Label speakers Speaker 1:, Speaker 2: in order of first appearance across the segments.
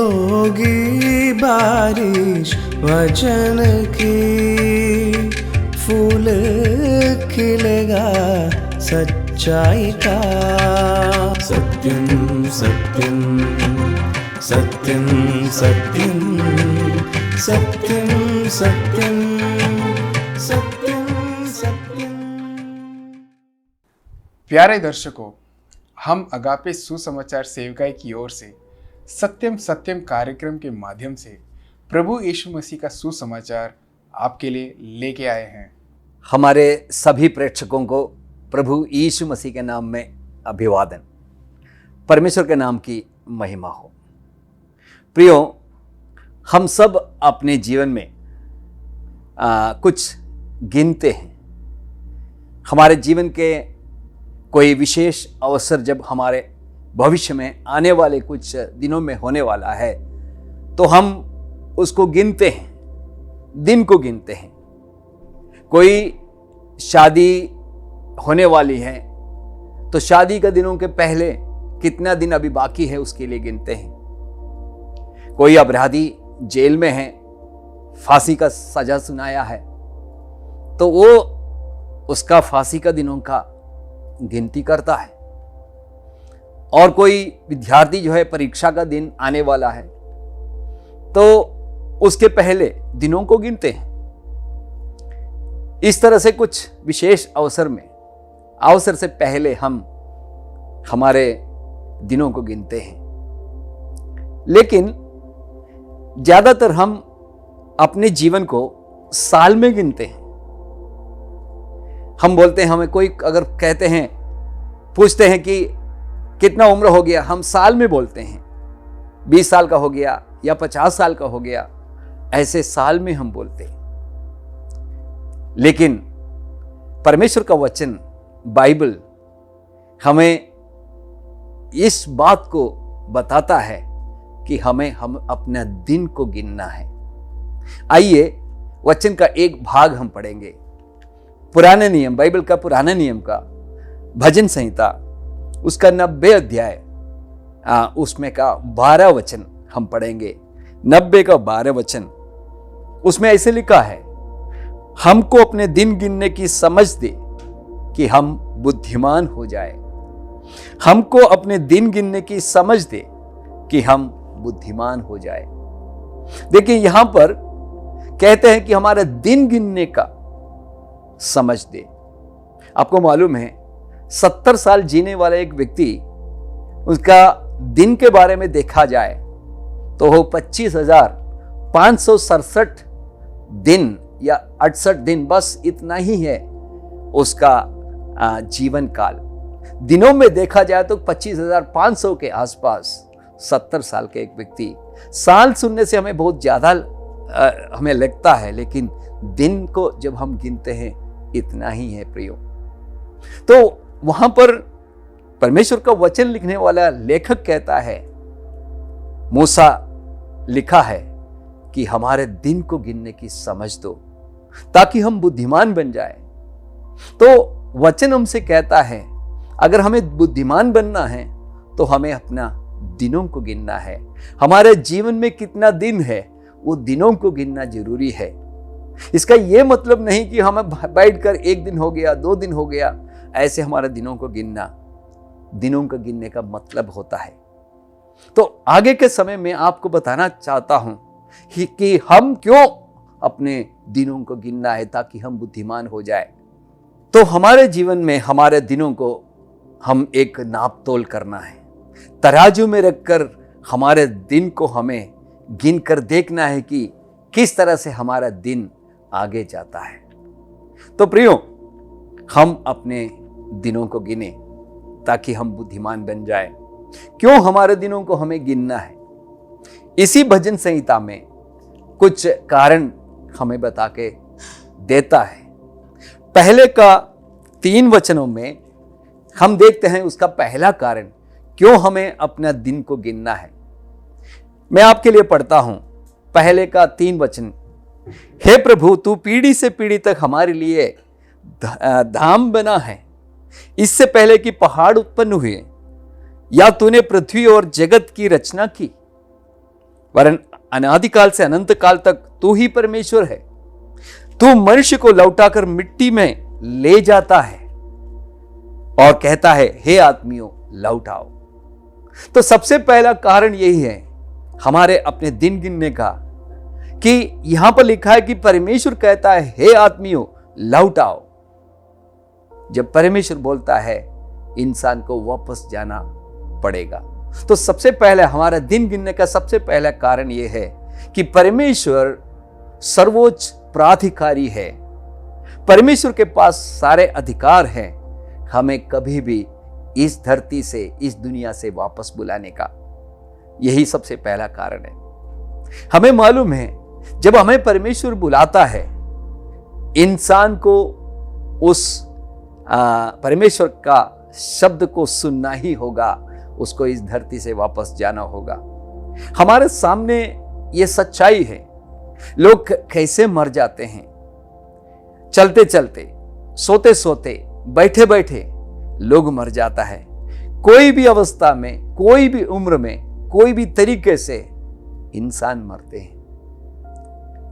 Speaker 1: होगी बारिश वचन की, फूल खिलेगा सच्चाई का। सत्यम सत्यम सत्यम सत्यम सत्यम सत्यम सत्यम सत्यम।
Speaker 2: प्यारे दर्शकों, हम अगापे सुसमाचार सेवकाई की ओर से सत्यम सत्यम कार्यक्रम के माध्यम से प्रभु यीशु मसीह का सुसमाचार आपके लिए लेके आए हैं।
Speaker 3: हमारे सभी प्रेक्षकों को प्रभु यीशु मसीह के नाम में अभिवादन। परमेश्वर के नाम की महिमा हो। प्रियो, हम सब अपने जीवन में कुछ गिनते हैं। हमारे जीवन के कोई विशेष अवसर जब हमारे भविष्य में आने वाले कुछ दिनों में होने वाला है तो हम उसको गिनते हैं, दिन को गिनते हैं। कोई शादी होने वाली है तो शादी के दिनों के पहले कितना दिन अभी बाकी है उसके लिए गिनते हैं। कोई अपराधी जेल में है, फांसी का सजा सुनाया है तो वो उसका फांसी का दिनों का गिनती करता है। और कोई विद्यार्थी जो है परीक्षा का दिन आने वाला है तो उसके पहले दिनों को गिनते हैं। इस तरह से कुछ विशेष अवसर से पहले हम हमारे दिनों को गिनते हैं। लेकिन ज्यादातर हम अपने जीवन को साल में गिनते हैं। हम बोलते हैं, हमें कोई अगर कहते हैं, पूछते हैं कि कितना उम्र हो गया, हम साल में बोलते हैं। 20 साल का हो गया या 50 साल का हो गया, ऐसे साल में हम बोलते हैं। लेकिन परमेश्वर का वचन बाइबल हमें इस बात को बताता है कि हम अपना दिन को गिनना है। आइए वचन का एक भाग हम पढ़ेंगे। पुराने नियम, बाइबल का पुराने नियम का भजन संहिता, उसका 90 अध्याय, उसमें का 12 वचन हम पढ़ेंगे। 90 का 12 वचन, उसमें ऐसे लिखा है, हमको अपने दिन गिनने की समझ दे कि हम बुद्धिमान हो जाए। हमको अपने दिन गिनने की समझ दे कि हम बुद्धिमान हो जाए। देखिए, यहां पर कहते हैं कि हमारा दिन गिनने का समझ दे। आपको मालूम है 70 साल जीने वाला एक व्यक्ति, उसका दिन के बारे में देखा जाए तो वो 25,567 दिन या 68 दिन, बस इतना ही है उसका जीवन काल। दिनों में देखा जाए तो 25,500 के आसपास 70 साल के एक व्यक्ति। साल सुनने से हमें बहुत ज्यादा हमें लगता है, लेकिन दिन को जब हम गिनते हैं इतना ही है प्रियो। तो वहां पर परमेश्वर का वचन लिखने वाला लेखक कहता है, मूसा लिखा है कि हमारे दिन को गिनने की समझ दो ताकि हम बुद्धिमान बन जाए। तो वचन हमसे कहता है अगर हमें बुद्धिमान बनना है तो हमें अपना दिनों को गिनना है। हमारे जीवन में कितना दिन है वो दिनों को गिनना जरूरी है। इसका यह मतलब नहीं कि हमें बैठकर 1 दिन हो गया, 2 दिन हो गया, ऐसे हमारे दिनों को गिनना। दिनों को गिनने का मतलब होता है। तो आगे के समय में आपको बताना चाहता हूं कि हम क्यों अपने दिनों को गिनना है ताकि हम बुद्धिमान हो जाए। तो हमारे जीवन में हमारे दिनों को हम एक नाप तोल करना है। तराजू में रखकर हमारे दिन को हमें गिन कर देखना है कि किस तरह से हमारा दिन आगे जाता है। तो प्रियो, हम अपने दिनों को गिने ताकि हम बुद्धिमान बन जाए। क्यों हमारे दिनों को हमें गिनना है? इसी भजन संहिता में कुछ कारण हमें बता के देता है। पहले का 3 वचनों में हम देखते हैं उसका पहला कारण क्यों हमें अपना दिन को गिनना है। मैं आपके लिए पढ़ता हूं पहले का 3 वचन। हे प्रभु, तू पीढ़ी से पीढ़ी तक हमारे लिए धाम बना है, इससे पहले कि पहाड़ उत्पन्न हुए या तूने पृथ्वी और जगत की रचना की। वरन अनादिकाल से अनंत काल तक तू ही परमेश्वर है। तू मनुष्य को लौटाकर मिट्टी में ले जाता है और कहता है, हे आदमियों लौट आओ। तो सबसे पहला कारण यही है हमारे अपने दिन गिनने का, कि यहां पर लिखा है कि परमेश्वर कहता है, हे आदमियों लौट आओ। जब परमेश्वर बोलता है, इंसान को वापस जाना पड़ेगा। तो सबसे पहले हमारा दिन गिनने का सबसे पहला कारण यह है कि परमेश्वर सर्वोच्च प्राधिकारी है। परमेश्वर के पास सारे अधिकार हैं हमें कभी भी इस धरती से, इस दुनिया से वापस बुलाने का। यही सबसे पहला कारण है। हमें मालूम है जब हमें परमेश्वर बुलाता है, इंसान को उस परमेश्वर का शब्द को सुनना ही होगा, उसको इस धरती से वापस जाना होगा। हमारे सामने ये सच्चाई है। लोग कैसे मर जाते हैं, चलते चलते, सोते सोते, बैठे बैठे लोग मर जाता है। कोई भी अवस्था में, कोई भी उम्र में, कोई भी तरीके से इंसान मरते हैं,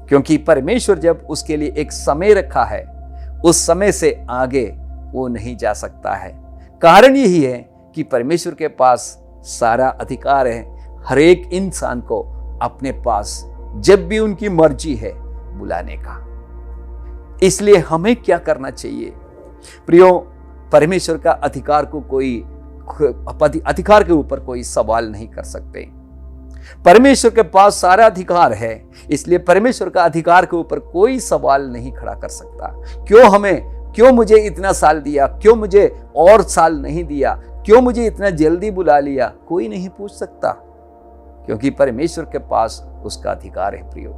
Speaker 3: क्योंकि परमेश्वर जब उसके लिए एक समय रखा है, उस समय से आगे वो नहीं जा सकता है। कारण यही है कि परमेश्वर के पास सारा अधिकार है हर एक इंसान को अपने पास जब भी उनकी मर्जी है बुलाने का। इसलिए हमें क्या करना चाहिए प्रियो? परमेश्वर का अधिकार को कोई अधिकार के ऊपर कोई सवाल नहीं कर सकते। परमेश्वर के पास सारा अधिकार है, इसलिए परमेश्वर का अधिकार के ऊपर कोई सवाल नहीं खड़ा कर सकता। क्यों मुझे इतना साल दिया, क्यों मुझे और साल नहीं दिया, क्यों मुझे इतना जल्दी बुला लिया, कोई नहीं पूछ सकता, क्योंकि परमेश्वर के पास उसका अधिकार है। प्रियो,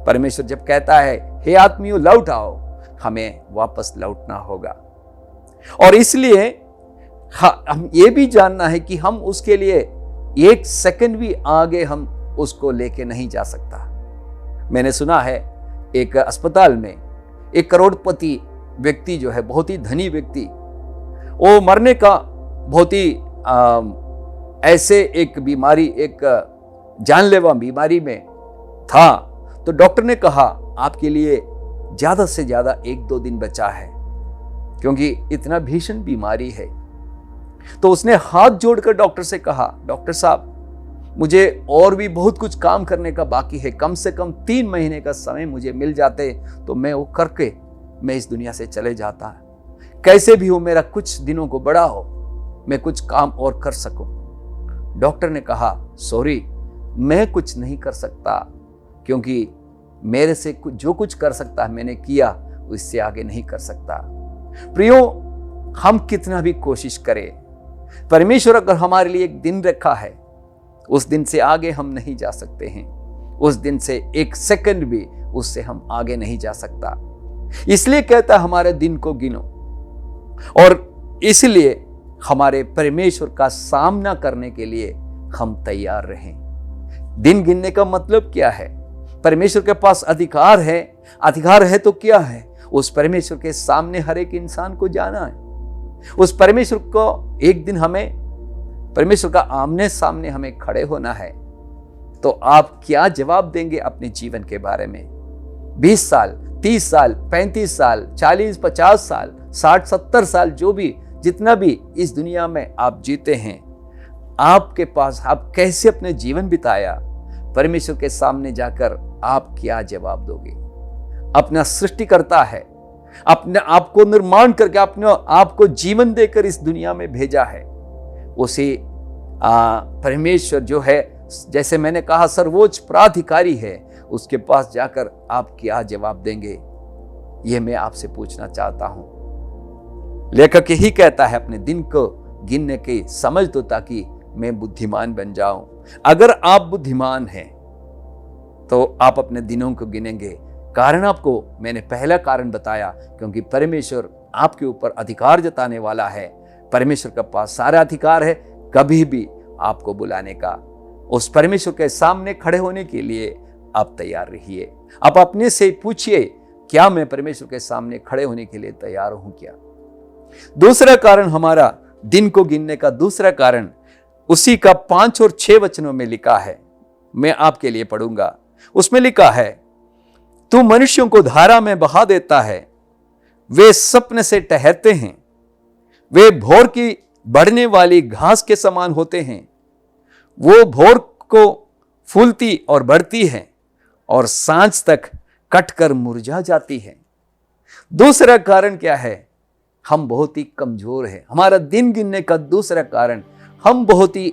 Speaker 3: परमेश्वर जब कहता है, हे आदमियों लौट आओ, हमें वापस लौटना होगा। और इसलिए हम ये भी जानना है कि हम उसके लिए एक सेकंड भी आगे हम उसको लेके नहीं जा सकता। मैंने सुना है एक अस्पताल में एक करोड़पति व्यक्ति जो है, बहुत ही धनी व्यक्ति, वो मरने का बहुत ही ऐसे एक बीमारी, एक जानलेवा बीमारी में था। तो डॉक्टर ने कहा आपके लिए ज्यादा से ज्यादा 1-2 दिन बचा है, क्योंकि इतना भीषण बीमारी है। तो उसने हाथ जोड़कर डॉक्टर से कहा, डॉक्टर साहब मुझे और भी बहुत कुछ काम करने का बाकी है, कम से कम 3 महीने का समय मुझे मिल जाते तो मैं वो करके मैं इस दुनिया से चले जाता। कैसे भी हो, मेरा कुछ दिनों को बड़ा हो, मैं कुछ काम और कर सकूं। डॉक्टर ने कहा, सॉरी मैं कुछ नहीं कर सकता, क्योंकि मेरे से जो कुछ कर सकता है मैंने किया, उससे आगे नहीं कर सकता। प्रियो, हम कितना भी कोशिश करें, परमेश्वर अगर हमारे लिए एक दिन रखा है, उस दिन से आगे हम नहीं जा सकते हैं। उस दिन से 1 सेकंड भी उससे हम आगे नहीं जा सकता। इसलिए कहता हमारे दिन को गिनो, और इसलिए हमारे परमेश्वर का सामना करने के लिए हम तैयार रहें। दिन गिनने का मतलब क्या है? परमेश्वर के पास अधिकार है। अधिकार है तो क्या है? उस परमेश्वर के सामने हर एक इंसान को जाना है। उस परमेश्वर को एक दिन हमें, परमेश्वर का आमने सामने हमें खड़े होना है। तो आप क्या जवाब देंगे अपने जीवन के बारे में? 20 साल, 30 साल, 35 साल, 40, 50 साल, 60, 70 साल, जो भी जितना भी इस दुनिया में आप जीते हैं, आपके पास आप कैसे अपने जीवन बिताया, परमेश्वर के सामने जाकर आप क्या जवाब दोगे? अपना सृष्टिकर्ता है, अपने आप को निर्माण करके अपने आप को जीवन देकर इस दुनिया में भेजा है। उसे परमेश्वर जो है, जैसे मैंने कहा, सर्वोच्च प्राधिकारी है, उसके पास जाकर आप क्या जवाब देंगे? यह मैं आपसे पूछना चाहता हूं। लेखक यही कहता है, अपने दिन को गिनने की समझ दो ताकि मैं बुद्धिमान बन जाऊं। अगर आप बुद्धिमान हैं तो आप अपने दिनों को गिनेंगे। कारण आपको मैंने पहला कारण बताया, क्योंकि परमेश्वर आपके ऊपर अधिकार जताने वाला है। परमेश्वर के पास सारा अधिकार है कभी भी आपको बुलाने का। उस परमेश्वर के सामने खड़े होने के लिए आप तैयार रहिए। आप अपने से पूछिए, क्या मैं परमेश्वर के सामने खड़े होने के लिए तैयार हूं क्या? दूसरा कारण, हमारा दिन को गिनने का दूसरा कारण, उसी का 5 और 6 वचनों में लिखा है। मैं आपके लिए पढ़ूंगा। उसमें लिखा है, तू मनुष्यों को धारा में बहा देता है, वे सपने से ठहरते हैं, वे भोर की बढ़ने वाली घास के समान होते हैं। वो भोर को फूलती और बढ़ती है और सांझ तक कटकर मुरझा जाती है। दूसरा कारण क्या है? हम बहुत ही कमजोर हैं। हमारा दिन गिनने का दूसरा कारण, हम बहुत ही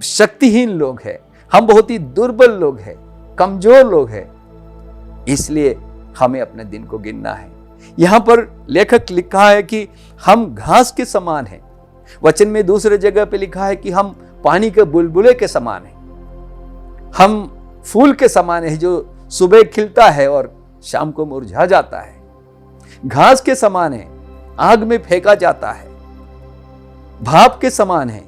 Speaker 3: शक्तिहीन लोग हैं, हम बहुत ही दुर्बल लोग हैं, कमजोर लोग हैं। इसलिए हमें अपने दिन को गिनना है। यहां पर लेखक लिखा है कि हम घास के समान हैं। वचन में दूसरे जगह पे लिखा है कि हम पानी के बुलबुले के समान हैं, हम फूल के समान हैं जो सुबह खिलता है और शाम को मुरझा जाता है। घास के समान है, आग में फेंका जाता है। भाप के समान है,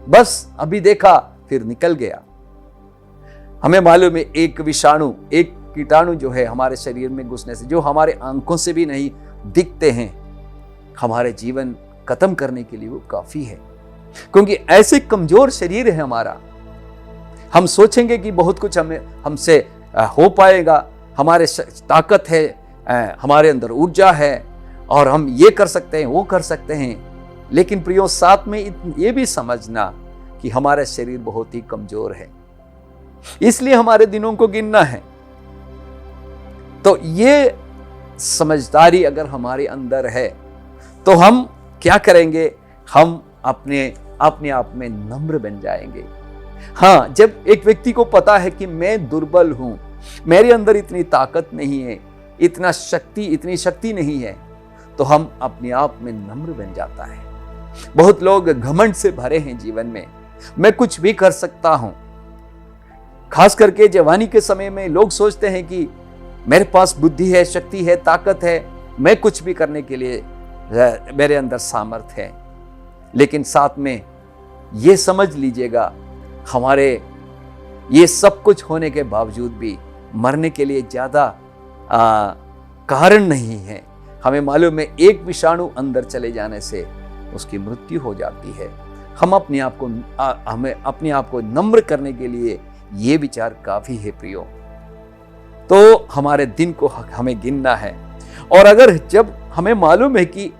Speaker 3: बस अभी देखा फिर निकल गया। हमें मालूम है एक विषाणु, एक कीटाणु जो है हमारे शरीर में घुसने से, जो हमारे आंखों से भी नहीं दिखते हैं, हमारे जीवन खत्म करने के लिए वो काफी है। क्योंकि ऐसे कमजोर शरीर है हमारा। हम सोचेंगे कि बहुत कुछ हमसे हो पाएगा, हमारे ताकत है, हमारे अंदर ऊर्जा है और हम ये कर सकते हैं, वो कर सकते हैं। लेकिन प्रियो, साथ में ये भी समझना कि हमारा शरीर बहुत ही कमजोर है, इसलिए हमारे दिनों को गिनना है। तो ये समझदारी अगर हमारे अंदर है तो हम क्या करेंगे? हम अपने आप में नम्र बन जाएंगे। हाँ, जब एक व्यक्ति को पता है कि मैं दुर्बल हूं, मेरे अंदर इतनी ताकत नहीं है, इतनी शक्ति नहीं है, तो हम अपने आप में नम्र बन जाता है। बहुत लोग घमंड से भरे हैं जीवन में, मैं कुछ भी कर सकता हूं। खास करके जवानी के समय में लोग सोचते हैं कि मेरे पास बुद्धि है, शक्ति है, ताकत है, मैं कुछ भी करने के लिए मेरे अंदर सामर्थ्य है। लेकिन साथ में ये समझ लीजिएगा, हमारे ये सब कुछ होने के बावजूद भी मरने के लिए ज्यादा कारण नहीं है। हमें मालूम है एक विषाणु अंदर चले जाने से उसकी मृत्यु हो जाती है। हमें अपने आप को नम्र करने के लिए ये विचार काफी है प्रियो। तो हमारे दिन को हमें गिनना है। और अगर जब हमें मालूम है कि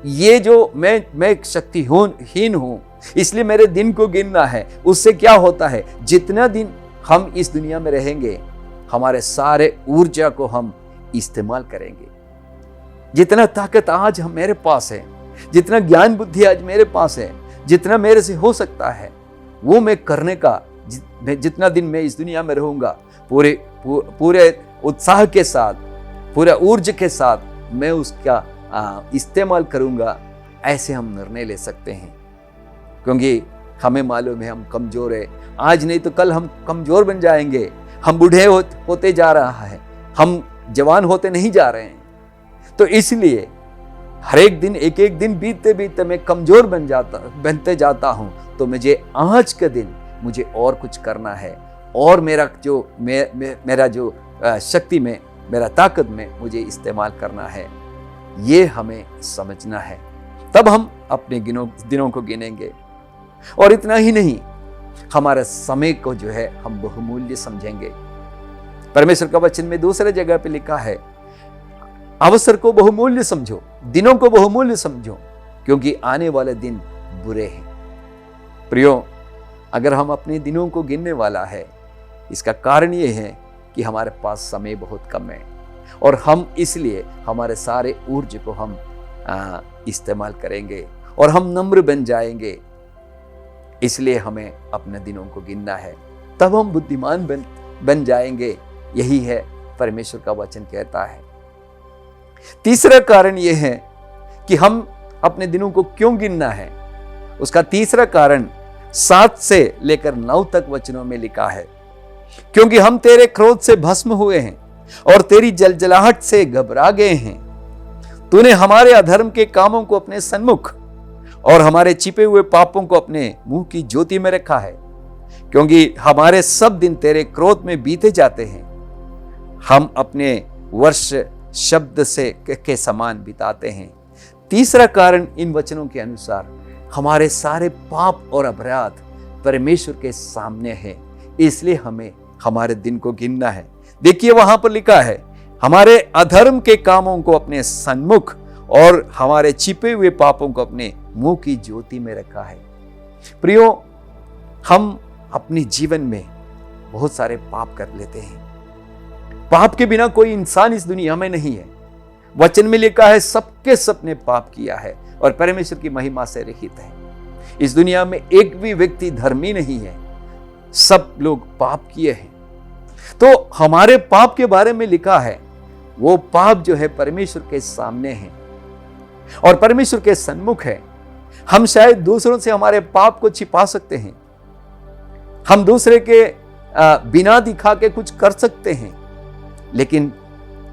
Speaker 3: ये जो मैं शक्तिहीन हूं, इसलिए मेरे दिन को गिनना है, उससे क्या होता है? जितना दिन हम इस दुनिया में रहेंगे, हमारे सारे ऊर्जा को हम इस्तेमाल करेंगे। जितना ताकत आज मेरे पास है, जितना ज्ञान बुद्धि आज मेरे पास है, जितना मेरे से हो सकता है, वो मैं करने का, जितना दिन मैं इस दुनिया में रहूंगा, पूरे उत्साह के साथ, पूरे ऊर्जा के साथ मैं उसका इस्तेमाल करूंगा। ऐसे हम निर्णय ले सकते हैं, क्योंकि हमें मालूम है हम कमजोर है। आज नहीं तो कल हम कमजोर बन जाएंगे। हम बूढ़े होते जा रहा है, हम जवान होते नहीं जा रहे हैं। तो इसलिए हर एक दिन, एक एक दिन बीतते बीतते मैं कमजोर बनते जाता हूं। तो मुझे आज के दिन मुझे और कुछ करना है, और मेरा जो शक्ति में, मेरा ताकत में मुझे इस्तेमाल करना है। ये हमें समझना है, तब हम अपने दिनों को गिनेंगे। और इतना ही नहीं, हमारे समय को जो है हम बहुमूल्य समझेंगे। परमेश्वर का वचन में दूसरे जगह पे लिखा है, अवसर को बहुमूल्य समझो, दिनों को बहुमूल्य समझो, क्योंकि आने वाले दिन बुरे हैं। प्रियो, अगर हम अपने दिनों को गिनने वाला है, इसका कारण ये है कि हमारे पास समय बहुत कम है, और हम इसलिए हमारे सारे ऊर्जा को हम इस्तेमाल करेंगे और हम नम्र बन जाएंगे। इसलिए हमें अपने दिनों को गिनना है, तब हम बुद्धिमान बन जाएंगे। यही है परमेश्वर का वचन कहता है। तीसरा कारण यह है कि हम अपने दिनों को क्यों गिनना है। उसका तीसरा कारण 7 से लेकर 9 तक वचनों में लिखा है, क्योंकि हम तेरे क्रोध से भस्म हुए हैं और तेरी जलजलाहट से घबरा गए हैं। तूने हमारे अधर्म के कामों को अपने सन्मुख और हमारे छिपे हुए पापों को अपने मुंह की ज्योति में रखा है, क्योंकि हमारे सब दिन तेरे क्रोध में बीते जाते हैं। हम अपने वर्ष शब्द से के समान बिताते हैं। तीसरा कारण इन वचनों के अनुसार हमारे सारे पाप और अपराध परमेश्वर के सामने है इसलिए हमें हमारे दिन को गिनना है। देखिए वहां पर लिखा है, हमारे अधर्म के कामों को अपने सन्मुख और हमारे छिपे हुए पापों को अपने मुंह की ज्योति में रखा है। प्रियो, हम अपने जीवन में बहुत सारे पाप कर लेते हैं। पाप के बिना कोई इंसान इस दुनिया में नहीं है। वचन में लिखा है, सबके सबने पाप किया है और परमेश्वर की महिमा से रहित है। इस दुनिया में एक भी व्यक्ति धर्मी नहीं है, सब लोग पाप किए हैं। तो हमारे पाप के बारे में लिखा है, वो पाप जो है परमेश्वर के सामने है और परमेश्वर के सन्मुख है। हम शायद दूसरों से हमारे पाप को छिपा सकते हैं, हम दूसरे के बिना दिखा के कुछ कर सकते हैं, लेकिन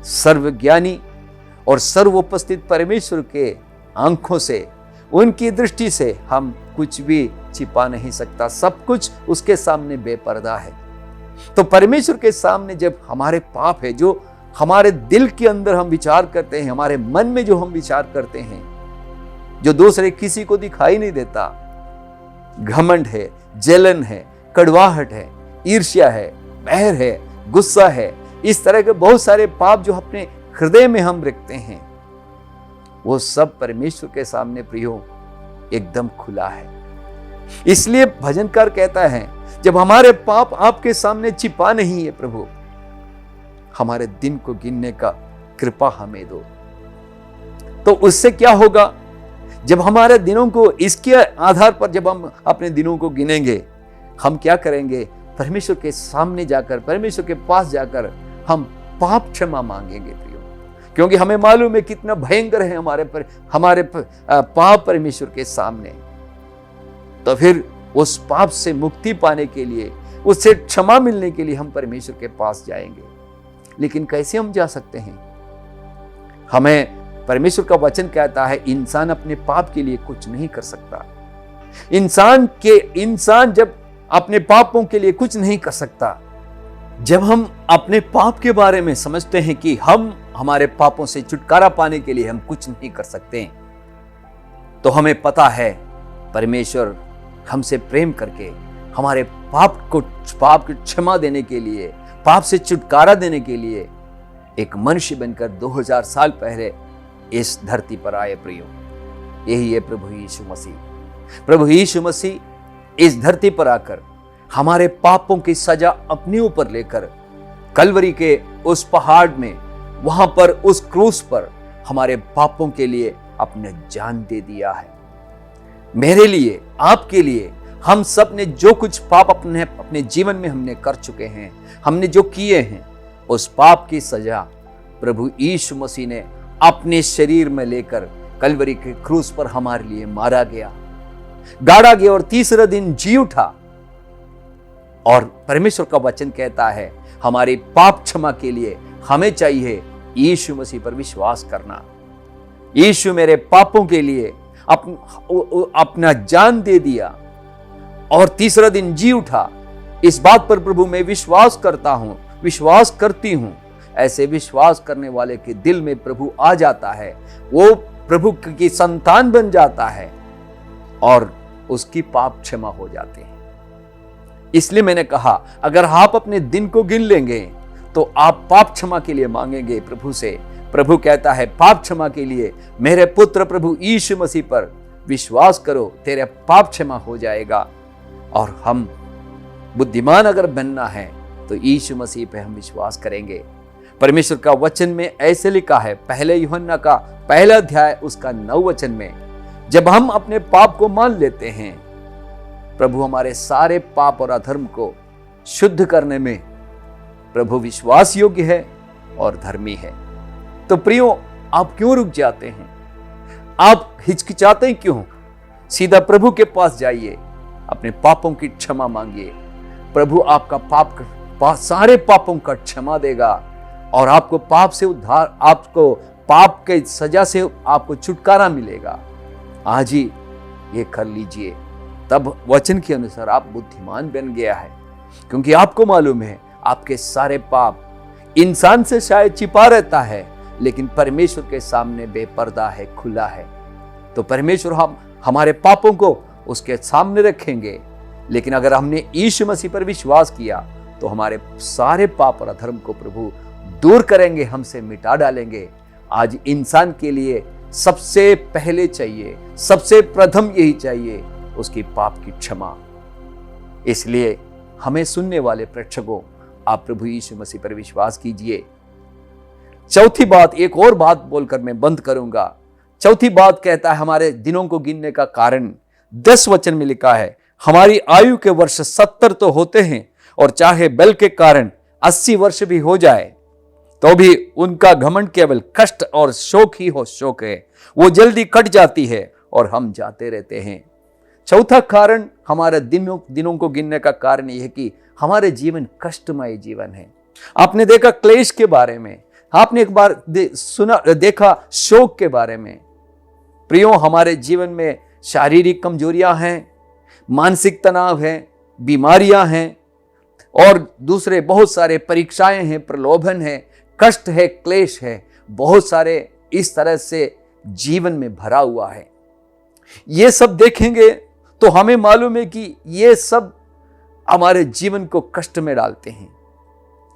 Speaker 3: सर्वज्ञानी और सर्वोपस्थित परमेश्वर के आंखों से, उनकी दृष्टि से हम कुछ भी छिपा नहीं सकता। सब कुछ उसके सामने बेपर्दा है। तो परमेश्वर के सामने जब हमारे पाप है, जो हमारे दिल के अंदर हम विचार करते हैं, हमारे मन में जो हम विचार करते हैं, जो दूसरे किसी को दिखाई नहीं देता, घमंड है, जलन है, कड़वाहट है, ईर्ष्या है, बैर है, गुस्सा है, इस तरह के बहुत सारे पाप जो अपने हृदय में हम रखते हैं, वो सब परमेश्वर के सामने प्रियो एकदम खुला है। इसलिए भजनकार कहता है, जब हमारे पाप आपके सामने छिपा नहीं है प्रभु, हमारे दिन को गिनने का कृपा हमें दो। तो उससे क्या होगा, जब हमारे दिनों को इसके आधार पर जब हम अपने दिनों को गिनेंगे, हम क्या करेंगे, परमेश्वर के सामने जाकर, परमेश्वर के पास जाकर हम पाप क्षमा मांगेंगे प्रियो, क्योंकि हमें मालूम है कितना भयंकर है हमारे पाप परमेश्वर के सामने। तो फिर उस पाप से मुक्ति पाने के लिए, उससे क्षमा मिलने के लिए हम परमेश्वर के पास जाएंगे। लेकिन कैसे हम जा सकते हैं? हमें परमेश्वर का वचन कहता है, इंसान अपने पाप के लिए कुछ नहीं कर सकता। इंसान जब अपने पापों के लिए कुछ नहीं कर सकता, जब हम अपने पाप के बारे में समझते हैं कि हम हमारे पापों से छुटकारा पाने के लिए हम कुछ नहीं कर सकते, तो हमें पता है परमेश्वर हमसे प्रेम करके हमारे पाप की क्षमा देने के लिए, पाप से छुटकारा देने के लिए एक मनुष्य बनकर 2000 साल पहले इस धरती पर आए प्रियो। यही है प्रभु यीशु मसीह। प्रभु यीशु मसीह इस धरती पर आकर हमारे पापों की सजा अपने ऊपर लेकर कलवरी के उस पहाड़ में, वहां पर उस क्रूस पर हमारे पापों के लिए अपने जान दे दिया है। मेरे लिए, आपके लिए, हम सब ने जो कुछ पाप अपने जीवन में हमने कर चुके हैं, हमने जो किए हैं, उस पाप की सजा प्रभु यीशु मसीह ने अपने शरीर में लेकर कलवरी के क्रूस पर हमारे लिए मारा गया, गाड़ा गया और तीसरा दिन जी उठा। और परमेश्वर का वचन कहता है, हमारी पाप क्षमा के लिए हमें चाहिए यीशु मसीह पर विश्वास करना। यीशु मेरे पापों के लिए अपना जान दे दिया और तीसरा दिन जी उठा। इस बात पर प्रभु मैं विश्वास करता हूं, विश्वास करती हूं। ऐसे विश्वास करने वाले के दिल में प्रभु आ जाता है, वो प्रभु की संतान बन जाता है और उसकी पाप क्षमा हो जाते हैं। इसलिए मैंने कहा, अगर आप अपने दिन को गिन लेंगे तो आप पाप क्षमा के लिए मांगेंगे प्रभु से। प्रभु कहता है, पाप क्षमा के लिए मेरे पुत्र प्रभु यीशु मसीह पर विश्वास करो, तेरे पाप क्षमा हो जाएगा। और हम बुद्धिमान अगर बनना है तो यीशु मसीह पे हम विश्वास करेंगे। परमेश्वर का वचन में ऐसे लिखा है, पहले यूहन्ना का 1 अध्याय उसका 9 वचन में, जब हम अपने पाप को मान लेते हैं, प्रभु हमारे सारे पाप और अधर्म को शुद्ध करने में प्रभु विश्वास योग्य है और धर्मी है। तो प्रियो, आप क्यों रुक जाते हैं? आप हिचकिचाते हैं क्यों? सीधा प्रभु के पास जाइए, अपने पापों की क्षमा मांगिए। प्रभु आपका सारे पापों का क्षमा देगा और आपको पाप से उद्धार, आपको पाप के सजा से आपको छुटकारा मिलेगा। आज ही ये कर लीजिए, तब वचन के अनुसार आप बुद्धिमान बन गया है, क्योंकि आपको मालूम है आपके सारे पाप इंसान से शायद छिपा रहता है, लेकिन परमेश्वर के सामने बेपर्दा है, खुला है। तो परमेश्वर हम हमारे पापों को उसके सामने रखेंगे, लेकिन अगर हमने यीशु मसीह पर विश्वास किया तो हमारे सारे पाप और अधर्म को प्रभु दूर करेंगे, हमसे मिटा डालेंगे। आज इंसान के लिए सबसे पहले चाहिए, सबसे प्रथम यही चाहिए, उसकी पाप की क्षमा। इसलिए हमें सुनने वाले प्रेक्षकों, आप प्रभु यीशु मसीह पर विश्वास कीजिए। चौथी बात, एक और बात बोलकर मैं बंद करूंगा। चौथी बात कहता है हमारे दिनों को गिनने का कारण। 10 वचन में लिखा है, हमारी आयु के वर्ष 70 तो होते हैं, और चाहे बल के कारण 80 वर्ष भी हो जाए तो भी उनका घमंड केवल कष्ट और शोक ही हो शोक है, वो जल्दी कट जाती है और हम जाते रहते हैं। चौथा कारण हमारे दिनों को गिनने का कारण यह है कि हमारे जीवन कष्टमय जीवन है। आपने देखा क्लेश के बारे में, आपने एक बार देखा शोक के बारे में। प्रियो, हमारे जीवन में शारीरिक कमजोरियां हैं, मानसिक तनाव है, बीमारियां हैं, और दूसरे बहुत सारे परीक्षाएं हैं, प्रलोभन है, कष्ट है, क्लेश है, बहुत सारे इस तरह से जीवन में भरा हुआ है। ये सब देखेंगे तो हमें मालूम है कि ये सब हमारे जीवन को कष्ट में डालते हैं।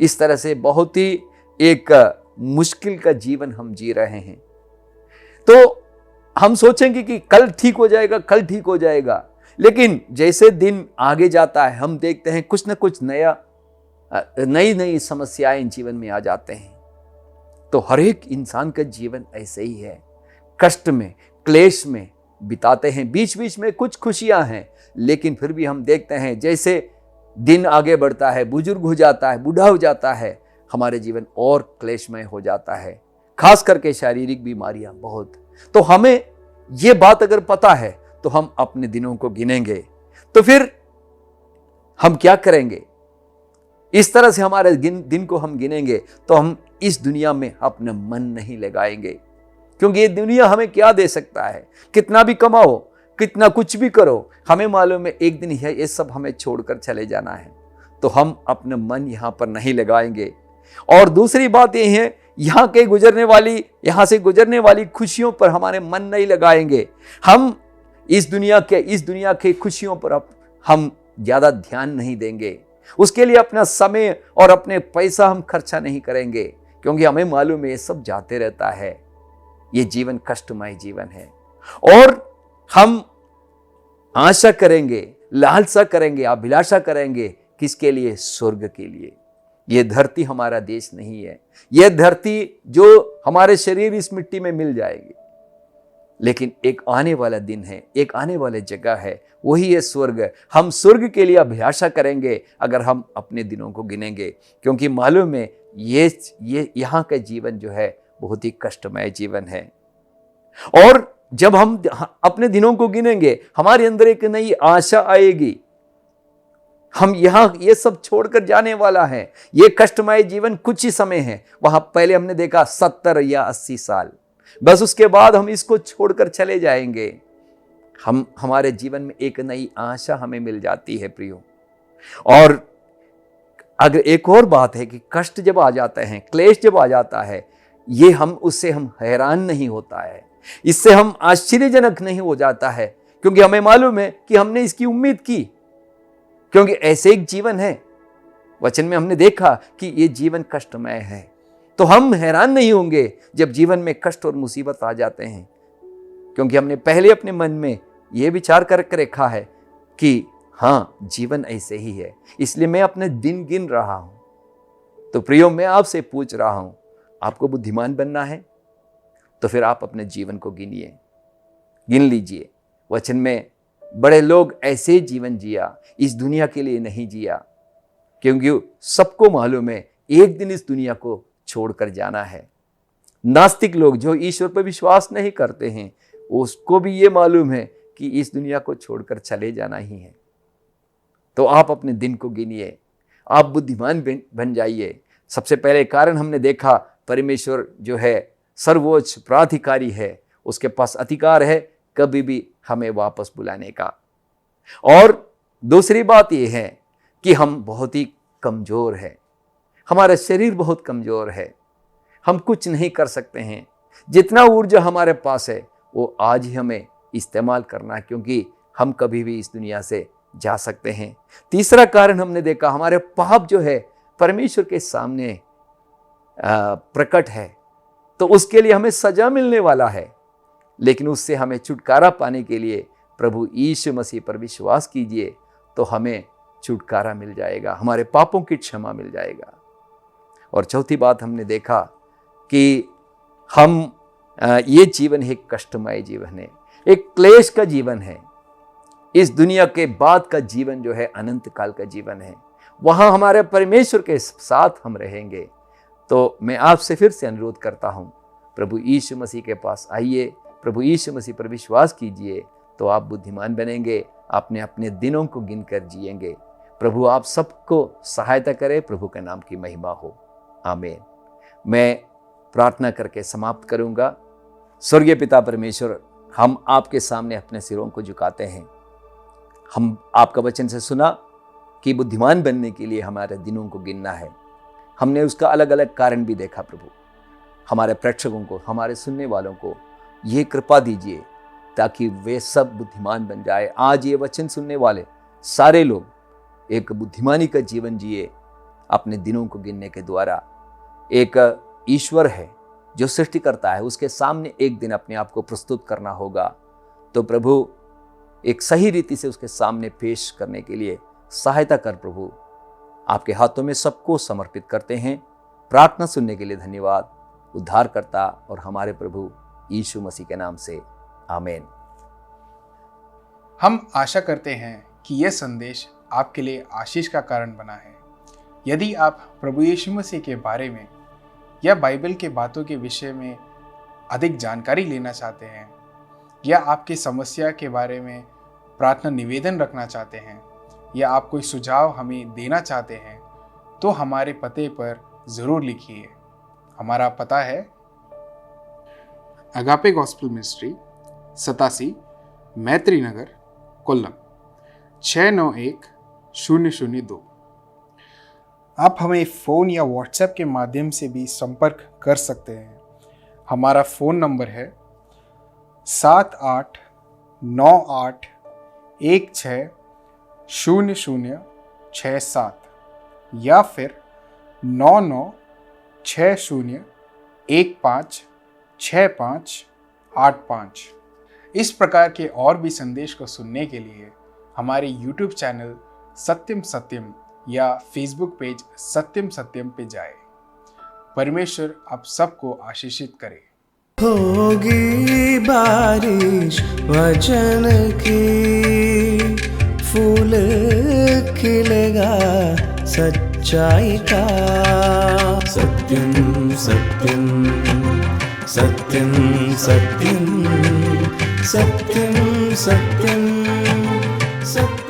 Speaker 3: इस तरह से बहुत ही एक मुश्किल का जीवन हम जी रहे हैं। तो हम सोचेंगे कि कल ठीक हो जाएगा, कल ठीक हो जाएगा, लेकिन जैसे दिन आगे जाता है हम देखते हैं कुछ ना कुछ नई समस्याएं जीवन में आ जाते हैं। तो हर एक इंसान का जीवन ऐसे ही है, कष्ट में, क्लेश में बिताते हैं। बीच बीच में कुछ खुशियां हैं, लेकिन फिर भी हम देखते हैं जैसे दिन आगे बढ़ता है, बुजुर्ग हो जाता है, बूढ़ा हो जाता है, हमारे जीवन और क्लेशमय हो जाता है, खास करके शारीरिक बीमारियां बहुत। तो हमें ये बात अगर पता है तो हम अपने दिनों को गिनेंगे। तो फिर हम क्या करेंगे? इस तरह से हमारे दिन को हम गिनेंगे तो हम इस दुनिया में अपना मन नहीं लगाएंगे, क्योंकि ये दुनिया हमें क्या दे सकता है। कितना भी कमाओ, कितना कुछ भी करो, हमें मालूम है एक दिन ये सब हमें छोड़कर चले जाना है। तो हम अपना मन यहां पर नहीं लगाएंगे। और दूसरी बात यह है, यहाँ से गुजरने वाली खुशियों पर हमारे मन नहीं लगाएंगे। हम इस दुनिया के खुशियों पर हम ज्यादा ध्यान नहीं देंगे। उसके लिए अपना समय और अपने पैसा हम खर्चा नहीं करेंगे, क्योंकि हमें मालूम है ये सब जाते रहता है। ये जीवन कष्टमय जीवन है। और हम आशा करेंगे, लालसा करेंगे, अभिलाषा करेंगे किसके लिए? स्वर्ग के लिए। यह धरती हमारा देश नहीं है। यह धरती जो हमारे शरीर इस मिट्टी में मिल जाएगी, लेकिन एक आने वाला दिन है, एक आने वाली जगह है, वही है स्वर्ग। हम स्वर्ग के लिए अभिलाषा करेंगे अगर हम अपने दिनों को गिनेंगे, क्योंकि मालूम है ये यहाँ का जीवन जो है बहुत ही कष्टमय जीवन है। और जब हम अपने दिनों को गिनेंगे हमारे अंदर एक नई आशा आएगी। हम यहाँ ये सब छोड़कर जाने वाला है। ये कष्टमय जीवन कुछ ही समय है। वहां पहले हमने देखा 70 या 80 साल, बस उसके बाद हम इसको छोड़कर चले जाएंगे। हमारे जीवन में एक नई आशा हमें मिल जाती है प्रियो। और अगर एक और बात है कि कष्ट जब आ जाते हैं, क्लेश जब आ जाता है, ये उससे हम हैरान नहीं होता है, इससे हम आश्चर्यजनक नहीं हो जाता है, क्योंकि हमें मालूम है कि हमने इसकी उम्मीद की, क्योंकि ऐसे एक जीवन है। वचन में हमने देखा कि ये जीवन कष्टमय है। तो हम हैरान नहीं होंगे जब जीवन में कष्ट और मुसीबत आ जाते हैं, क्योंकि हमने पहले अपने मन में यह विचार करके रखा है कि हाँ, जीवन ऐसे ही है, इसलिए मैं अपने दिन गिन रहा हूं। तो प्रियो, मैं आपसे पूछ रहा हूं, आपको बुद्धिमान बनना है तो फिर आप अपने जीवन को गिन लीजिए। वचन में बड़े लोग ऐसे जीवन जिया, इस दुनिया के लिए नहीं जिया, क्योंकि सबको मालूम है एक दिन इस दुनिया को छोड़कर जाना है। नास्तिक लोग जो ईश्वर पर विश्वास नहीं करते हैं, उसको भी ये मालूम है कि इस दुनिया को छोड़कर चले जाना ही है। तो आप अपने दिन को गिनिए, आप बुद्धिमान बन जाइए। सबसे पहले कारण हमने देखा, परमेश्वर जो है सर्वोच्च प्राधिकारी है, उसके पास अधिकार है कभी भी हमें वापस बुलाने का। और दूसरी बात यह है कि हम बहुत ही कमजोर है, हमारा शरीर बहुत कमजोर है, हम कुछ नहीं कर सकते हैं। जितना ऊर्जा हमारे पास है वो आज ही हमें इस्तेमाल करना है, क्योंकि हम कभी भी इस दुनिया से जा सकते हैं। तीसरा कारण हमने देखा, हमारे पाप जो है परमेश्वर के सामने प्रकट है, तो उसके लिए हमें सजा मिलने वाला है, लेकिन उससे हमें छुटकारा पाने के लिए प्रभु यीशु मसीह पर विश्वास कीजिए तो हमें छुटकारा मिल जाएगा, हमारे पापों की क्षमा मिल जाएगा। और चौथी बात हमने देखा कि हम ये जीवन एक कष्टमय जीवन है, एक क्लेश का जीवन है। इस दुनिया के बाद का जीवन जो है अनंत काल का जीवन है, वहाँ हमारे परमेश्वर के साथ हम रहेंगे। तो मैं आपसे फिर से अनुरोध करता हूँ, प्रभु यीशु मसीह के पास आइए, प्रभु यीशु मसीह पर विश्वास कीजिए तो आप बुद्धिमान बनेंगे, अपने अपने दिनों को गिनकर जिएंगे। प्रभु आप सबको सहायता करे, प्रभु के नाम की महिमा हो, आमीन। मैं प्रार्थना करके समाप्त करूंगा। स्वर्गीय पिता परमेश्वर, हम आपके सामने अपने सिरों को झुकाते हैं। हम आपका वचन से सुना कि बुद्धिमान बनने के लिए हमारे दिनों को गिनना है। हमने उसका अलग अलग कारण भी देखा। प्रभु हमारे प्रेक्षकों को, हमारे सुनने वालों को ये कृपा दीजिए ताकि वे सब बुद्धिमान बन जाए। आज ये वचन सुनने वाले सारे लोग एक बुद्धिमानी का जीवन जिए अपने दिनों को गिनने के द्वारा। एक ईश्वर है जो सृष्टि करता है, उसके सामने एक दिन अपने आप को प्रस्तुत करना होगा। तो प्रभु एक सही रीति से उसके सामने पेश करने के लिए सहायता कर। प्रभु आपके हाथों में सबको समर्पित करते हैं। प्रार्थना सुनने के लिए धन्यवाद। उद्धारकर्ता और हमारे प्रभु यीशु मसीह के नाम से, आमीन।
Speaker 2: हम आशा करते हैं कि यह संदेश आपके लिए आशीष का कारण बना है। यदि आप प्रभु यीशु मसीह के बारे में या बाइबल के बातों के विषय में अधिक जानकारी लेना चाहते हैं, या आपकी समस्या के बारे में प्रार्थना निवेदन रखना चाहते हैं, या आप कोई सुझाव हमें देना चाहते हैं, तो हमारे पते पर ज़रूर लिखिए। हमारा पता है अगापे गॉस्पेल मिनिस्ट्री, 87 मैत्री नगर, कोल्लम 691002। आप हमें फ़ोन या व्हाट्सएप के माध्यम से भी संपर्क कर सकते हैं। हमारा फ़ोन नंबर है 7898160067 या फिर 9960156585। इस प्रकार के और भी संदेश को सुनने के लिए हमारे YouTube चैनल सत्यम सत्यम या फेसबुक पेज सत्यम सत्यम पे जाएं। परमेश्वर आप सबको आशीषित करे।
Speaker 1: होगी बारिश वचन की, फूल खिलेगा सच्चाई का। सत्यम सत्यम सत्यम सत्यम सत्यम सत्यम सत्यम।